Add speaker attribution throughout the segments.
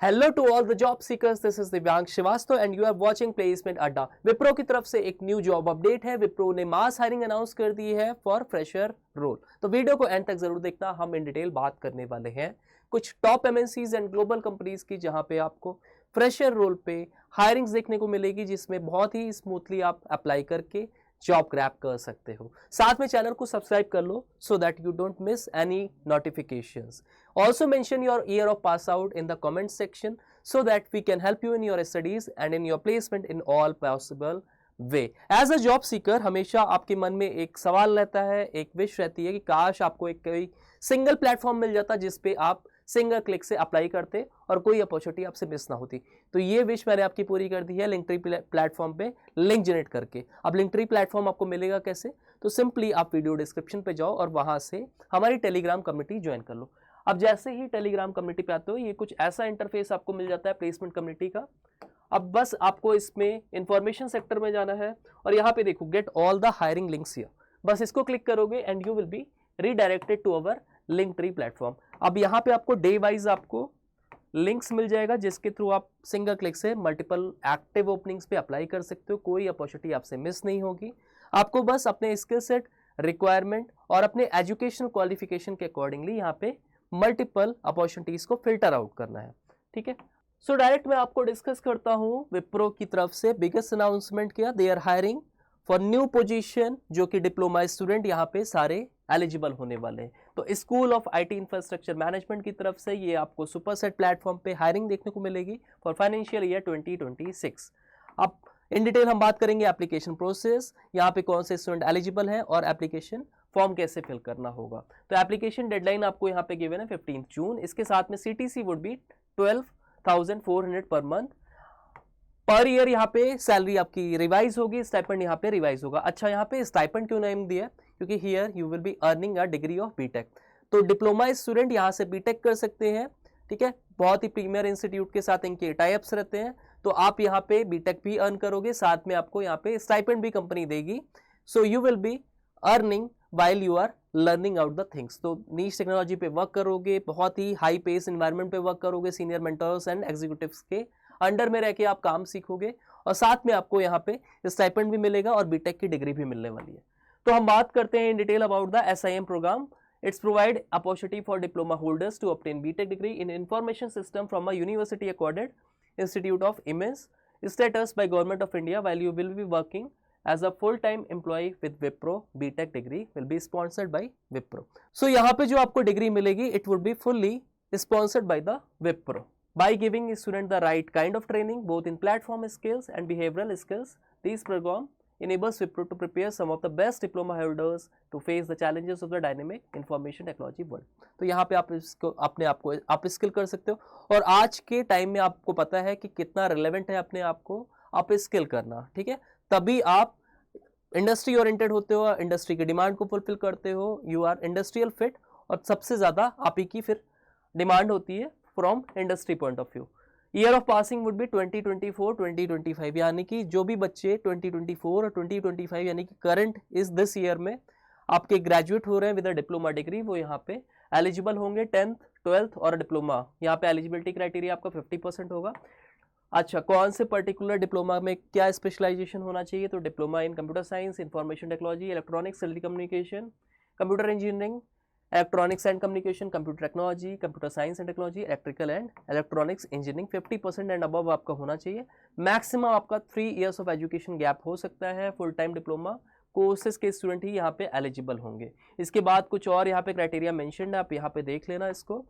Speaker 1: Hello to all the job seekers, this is Divyang Srivastava and you are watching placement adda. Wipro की तरफ से एक new job update है। विप्रो ने मास हायरिंग अनाउंस कर दी है फॉर फ्रेशर रोल। तो वीडियो को एंड तक जरूर देखना, हम इन डिटेल बात करने वाले हैं कुछ top MNCs and global companies की, जहां पे आपको फ्रेशर रोल पे हायरिंग्स देखने को मिलेगी, जिसमें बहुत ही स्मूथली आप अप्लाई करके जॉब ग्रैब कर सकते हो। साथ में चैनल को सब्सक्राइब कर लो so that you don't miss any notifications. Also mention your year of pass out in the comment section so that we can help you in your studies and in your placement in all possible way. As a job seeker हमेशा आपके मन में एक सवाल रहता है, एक wish रहती है कि काश आपको एक कोई सिंगल प्लेटफॉर्म मिल जाता जिसपे आप सिंगल क्लिक से अप्लाई करते और कोई अपॉर्चुनिटी आपसे मिस ना होती। तो ये विश मैंने आपकी पूरी कर दी है लिंक्डइन प्लेटफॉर्म पे लिंक जनरेट करके। अब लिंक्डइन प्लेटफॉर्म आपको मिलेगा कैसे? तो सिंपली आप वीडियो डिस्क्रिप्शन पे जाओ और वहां से हमारी टेलीग्राम कम्युनिटी ज्वाइन कर लो। अब जैसे ही टेलीग्राम कम्युनिटी पे आते हो, ये कुछ ऐसा इंटरफेस आपको मिल जाता है प्लेसमेंट कम्युनिटी का। अब बस आपको इसमें इंफॉर्मेशन सेक्टर में जाना है और यहाँ पे देखो get all the hiring links here, बस इसको क्लिक करोगे and you will be redirected to our LinkedIn platform. अब यहाँ पे आपको डे वाइज आपको लिंक्स मिल जाएगा जिसके थ्रू आप सिंगल क्लिक से मल्टीपल एक्टिव ओपनिंग्स पे अप्लाई कर सकते हो। कोई अपॉर्चुनिटी आपसे मिस नहीं होगी। आपको बस अपने स्किल सेट, रिक्वायरमेंट और अपने एजुकेशनल क्वालिफिकेशन के अकॉर्डिंगली यहाँ पे मल्टीपल अपॉर्चुनिटीज को फिल्टर आउट करना है। ठीक है, सो डायरेक्ट मैं आपको डिस्कस करता हूं। विप्रो की तरफ से बिगेस्ट अनाउंसमेंट किया, they are hiring for new position, जो कि डिप्लोमा स्टूडेंट यहाँ पे सारे एलिजिबल होने वाले हैं। तो school of IT infrastructure management की तरफ से ये आपको सुपरसेट प्लेटफॉर्म पे हायरिंग देखने को मिलेगी फॉर फाइनेंशियल ईयर 2026। अब इन डिटेल हम बात करेंगे एप्लीकेशन प्रोसेस, यहाँ पे कौन से स्टूडेंट एलिजिबल हैं और एप्लीकेशन फॉर्म कैसे फिल करना होगा। तो एप्लीकेशन डेडलाइन आपको यहाँ पे गिवन है 15 जून। इसके साथ में CTC would be 12,400 per month per year. यहाँ पे सैलरी आपकी रिवाइज होगी, स्टाइपेंड यहाँ पे रिवाइज होगा। अच्छा, यहाँ पे स्टाइपेंड क्यों नेम दिया? क्योंकि here you will be earning a degree of BTech. तो डिप्लोमा स्टूडेंट यहाँ से बीटेक कर सकते हैं। ठीक है, बहुत ही प्रीमियर इंस्टीट्यूट के साथ इनके टाइप्स रहते हैं। तो आप यहाँ पे बीटेक भी अर्न करोगे, साथ में आपको यहाँ पे स्टाइपेंड भी कंपनी देगी। So you will be earning while you are learning out the things। तो नीश टेक्नोलॉजी पे वर्क करोगे, बहुत ही हाई पेस एनवायरनमेंट पे वर्क करोगे, सीनियर मेंटर्स एंड एग्जीक्यूटिव्स के अंडर में रह के आप काम सीखोगे और साथ में आपको यहाँ पे स्टाइपेंड भी मिलेगा और बीटेक की डिग्री भी मिलने वाली है। तो हम बात करते हैं in detail about the SIM प्रोग्राम। It's provide opportunity for diploma holders to obtain BTech degree in information system from a university accorded institute of image status by Government of India, while you will be working as a full-time employee with Wipro। BTech degree will be sponsored by Wipro। So यहाँ पे जो आपको degree मिलेगी, it would be fully sponsored by the Wipro by giving student the right kind of training both in platform skills and behavioral skills। This program enables Wipro to prepare some of the best diploma holders to face the challenges of the dynamic information technology world। तो यहाँ पे आप इसको अपने आप को आप skill कर सकते हो और आज के टाइम में आपको पता है कि कितना रिलेवेंट है अपने आप को आप स्किल करना। ठीक है, तभी आप इंडस्ट्री ओरिएंटेड होते हो, इंडस्ट्री की डिमांड को फुलफिल करते हो, यू आर इंडस्ट्रियल फिट और सबसे ज्यादा आप ही की फिर डिमांड होती है from industry point of view. Year of passing would be 2024-2025, यानी कि जो भी बच्चे 2024 और 2025 यानी कि करंट इज दिस ईयर में आपके ग्रेजुएट हो रहे हैं विद अ डिप्लोमा डिग्री, वो यहाँ पे एलिजिबल होंगे 10th, 12th और डिप्लोमा। यहाँ पे एलिजिबिलिटी क्राइटेरिया आपका 50% होगा। अच्छा, कौन से पर्टिकुलर डिप्लोमा में क्या स्पेशलाइजेशन होना चाहिए? तो diploma in computer science, information technology, electronics, telecommunication, computer engineering, electronics and communication, computer technology, computer science and technology, electrical and electronics engineering. 50% and above आपका होना चाहिए। मैक्सिमम आपका 3 years ऑफ एजुकेशन गैप हो सकता है। फुल टाइम डिप्लोमा कोर्सेज के student ही यहाँ पे एलिजिबल होंगे। इसके बाद कुछ और यहाँ पे क्राइटेरिया मेंशन्ड है, आप यहाँ पे देख लेना इसको।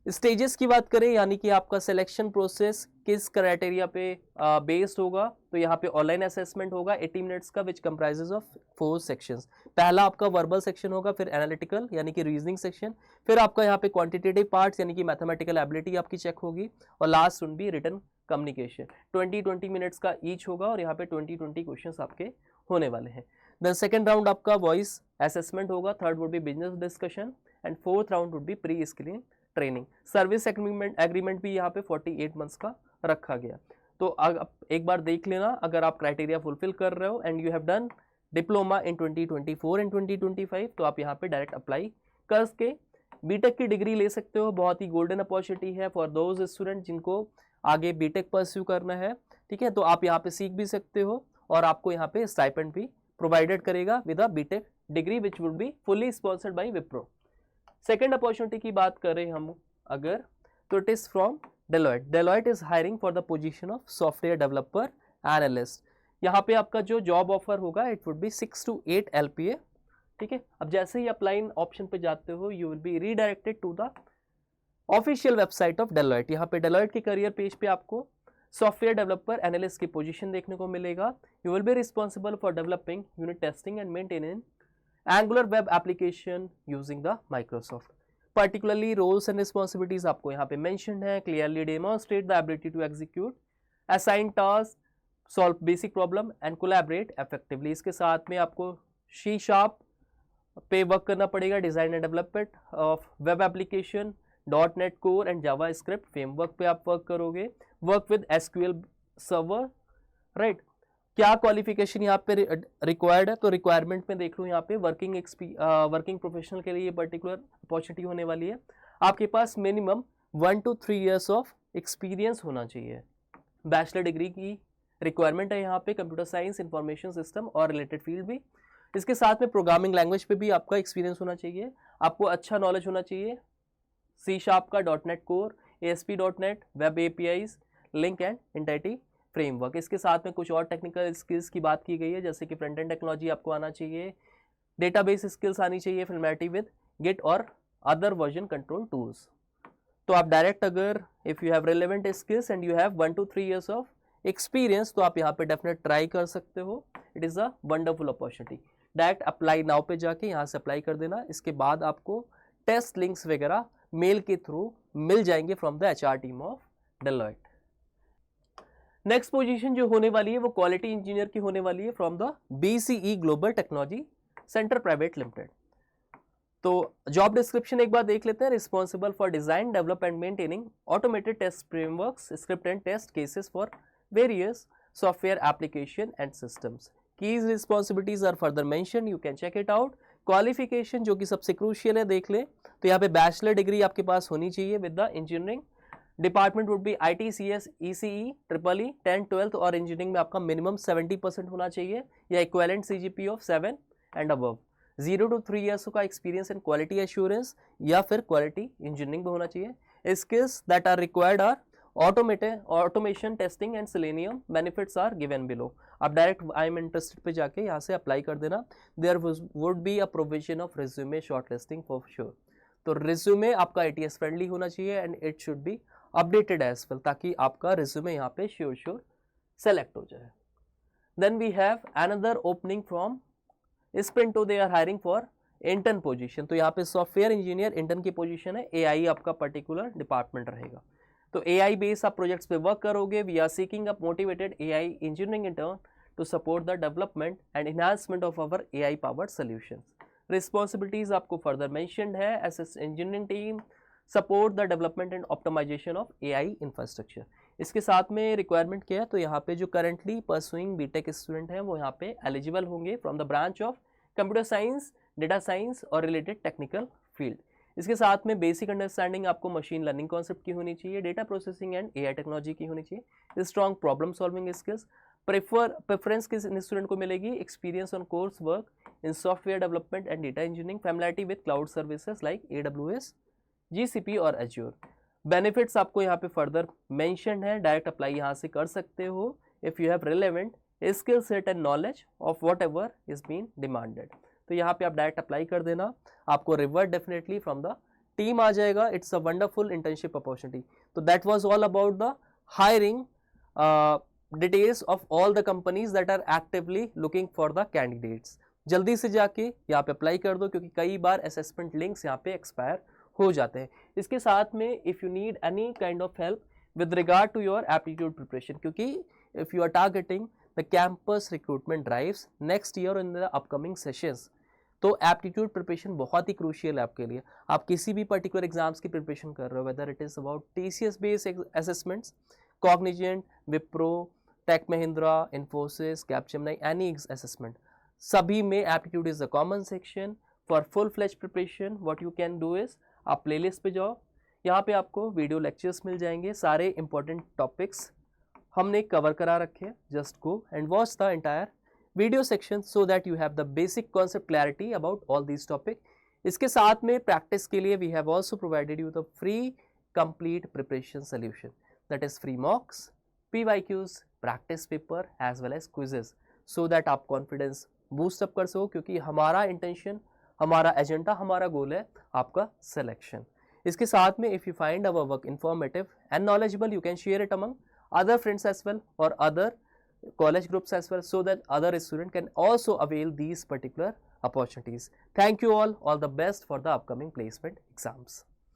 Speaker 1: स्टेजेस की बात करें, यानी कि आपका सिलेक्शन प्रोसेस किस क्राइटेरिया पे बेस्ड होगा, तो यहाँ पे ऑनलाइन असेसमेंट होगा 80 मिनट्स का, विच कंप्राइजेस ऑफ 4 सेक्शंस। पहला आपका वर्बल सेक्शन होगा, फिर एनालिटिकल यानी कि रीजनिंग सेक्शन, फिर आपका यहाँ पे क्वांटिटेटिव पार्ट्स यानी कि मैथमेटिकल एबिलिटी आपकी चेक होगी और last would be written communication. 20 minutes का ईच होगा और यहाँ पे 20 क्वेश्चन आपके होने वाले हैं। देन सेकेंड राउंड आपका वॉइस असेसमेंट होगा, third would be business discussion and fourth round would be pre screening training. Service agreement भी यहाँ पे 48 मंथ्स का रखा गया। तो अब एक बार देख लेना, अगर आप क्राइटेरिया फुलफिल कर रहे हो and you have done diploma in 2024 and 2025, तो आप यहाँ पे डायरेक्ट अप्लाई करके बीटेक की डिग्री ले सकते हो, बहुत ही गोल्डन अपॉर्चुनिटी है फॉर दोज स्टूडेंट जिनको आगे बीटेक परस्यू करना है, ठीक है। तो आप यहाँ पे सीख भी सकते हो और आपको यहाँ पे स्टाइपेंड भी प्रोवाइडेड करेगा with a BTech degree which would be fully sponsored by Wipro. Second opportunity की बात करें हम अगर, तो it is from Deloitte. Deloitte is hiring for the position of software developer analyst. यहाँ पे आपका जो जॉब ऑफर होगा it would be 6 to 8 LPA, ठीक है। अब जैसे ही अप्लाई ऑप्शन पे जाते हो you will be redirected to the official website of Deloitte. यहाँ पे डेलॉयट के करियर पेज पे आपको सॉफ्टवेयर डेवलपर एनालिस्ट की पोजीशन देखने को मिलेगा। You will be responsible for developing unit testing and maintaining Angular web application using the Microsoft. Particularly roles and responsibilities आपको यहाँ पे mentioned है, clearly demonstrate the ability to execute, assign tasks, solve basic problem and collaborate effectively. इसके साथ में आपको C# पे work करना पड़ेगा, design and development of web application, .NET core and JavaScript framework पे आप वर्क करोगे, work with SQL server, right. क्या क्वालिफिकेशन यहाँ पे रिक्वायर्ड है, तो रिक्वायरमेंट में देख लो यहाँ पे वर्किंग प्रोफेशनल के लिए पर्टिकुलर अपॉर्चुनिटी होने वाली है। आपके पास minimum 1 to 3 years of experience होना चाहिए। बैचलर डिग्री की रिक्वायरमेंट है यहाँ पे, कंप्यूटर साइंस, इंफॉर्मेशन सिस्टम और रिलेटेड फील्ड भी। इसके साथ में प्रोग्रामिंग लैंग्वेज पे भी आपका एक्सपीरियंस होना चाहिए, आपको अच्छा नॉलेज होना चाहिए C# का, .NET core, ASP.NET, web APIs, link and entity framework. इसके साथ में कुछ और टेक्निकल स्किल्स की बात की गई है, जैसे कि फ्रंट एंड टेक्नोलॉजी आपको आना चाहिए, डेटाबेस स्किल्स आनी चाहिए, फैमिलियरिटी विद गिट और अदर वर्जन कंट्रोल टूल्स। तो आप डायरेक्ट अगर if you have relevant skills and you have 1 to 3 years of experience तो आप यहाँ पे डेफिनेट ट्राई कर सकते हो। It is a wonderful opportunity. Direct apply now पे जाके यहाँ से अप्लाई कर देना। इसके बाद आपको टेस्ट लिंक्स वगैरह मेल के थ्रू मिल जाएंगे from the HR team of Deloitte. Next position जो होने वाली है वो क्वालिटी इंजीनियर की होने वाली है from the BCE global technology centre private limited. तो जॉब डिस्क्रिप्शन एक बार देख लेते हैं। Responsible for design, develop and maintaining automated test frameworks, script and test cases for various software application and systems. Keys responsibilities are further mention, you can check it out. Qualification जो कि सबसे crucial है देख ले, तो यहाँ पे bachelor degree आपके पास होनी चाहिए with the engineering. Department would be IT, CS, ECE, EEE, 10th, 12th और इंजीनियरिंग में आपका मिनिमम 70% होना चाहिए या equivalent CGPA of 7 and above. 0 to 3 years का एक्सपीरियंस इन क्वालिटी एश्योरेंस या फिर क्वालिटी इंजीनियरिंग में होना चाहिए। Skills that are required are automation, testing and Selenium. Benefits are given below. आप डायरेक्ट आई एम इंटरेस्टेड पे जाके यहाँ से अप्लाई कर देना। There would be a provision of resume short listing for sure. तो रिज्यूमे आपका ATS फ्रेंडली होना चाहिए and it should be updated as well, ताकि आपका रिज्यूमे यहाँ पे श्योर सेलेक्ट हो जाए। Then we have another opening from Sprinto, they are hiring for intern position. तो यहाँ पे सॉफ्टवेयर इंजीनियर इंटर्न की पोजीशन है, AI आपका पर्टिकुलर डिपार्टमेंट रहेगा। तो AI बेस आप प्रोजेक्ट्स पे वर्क करोगे। We are seeking a motivated AI engineering intern to support the development and enhancement of our AI powered solutions. Responsibilities आपको further mentioned है। As engineering team support the development and optimisation of AI infrastructure. इसके साथ में requirement क्या है, तो यहाँ पे जो करंटली परसुइंग बीटेक स्टूडेंट हैं वो यहाँ पे एलिजिबल होंगे from the branch of computer science, data science और रिलेटेड टेक्निकल फील्ड। इसके साथ में बेसिक अंडरस्टैंडिंग आपको मशीन लर्निंग कॉन्सेप्ट की होनी चाहिए, data processing and AI technology की होनी चाहिए, strong problem solving skills. Preference किस स्टूडेंट को मिलेगी, experience on course work in software development and data engineering, familiarity with cloud services like AWS, GCP और Azure। बेनिफिट्स आपको यहाँ पे फर्दर मेंशन है, डायरेक्ट अप्लाई यहाँ से कर सकते हो if you have relevant skill set and knowledge of whatever is been demanded. तो यहाँ पे आप डायरेक्ट अप्लाई कर देना, आपको revert definitely from the team आ जाएगा। It's a wonderful internship opportunity. तो that was all about the hiring details of all the companies that are actively looking for the candidates. जल्दी से जाके यहाँ पे अप्लाई कर दो, क्योंकि कई बार असेसमेंट लिंक्स यहाँ पे एक्सपायर हो जाते हैं। इसके साथ में if you need any kind of help with regard to your aptitude preparation, क्योंकि if you are targeting the campus recruitment drives next year in the upcoming sessions, तो एप्टीट्यूड प्रिपरेशन बहुत ही क्रूशियल है आपके लिए। आप किसी भी पर्टिकुलर एग्जाम्स की प्रिपरेशन कर रहे हो, whether it is about TCS based assessments, Cognizant, Wipro, Tech Mahindra, Infosys, Capgemini, any assessment, सभी में aptitude is the common section. For full fledge preparation what you can do is आप प्लेलिस्ट पे जाओ, यहाँ पे आपको वीडियो लेक्चर्स मिल जाएंगे, सारे इंपॉर्टेंट टॉपिक्स हमने कवर करा रखे हैं. Just go and watch the entire video section so that you have the basic concept clarity about all these topic. इसके साथ में प्रैक्टिस के लिए we have also provided you the free complete preparation solution, that is free mocks, PYQs, practice paper as well as quizzes, so that आप confidence boost up कर सको, क्योंकि हमारा इंटेंशन, हमारा एजेंडा, हमारा गोल है आपका सिलेक्शन. इसके साथ में if you find our work informative and knowledgeable, you can share it among other friends as well or other college groups as well, so that other student can also avail these particular opportunities. Thank you all the best for the upcoming placement exams.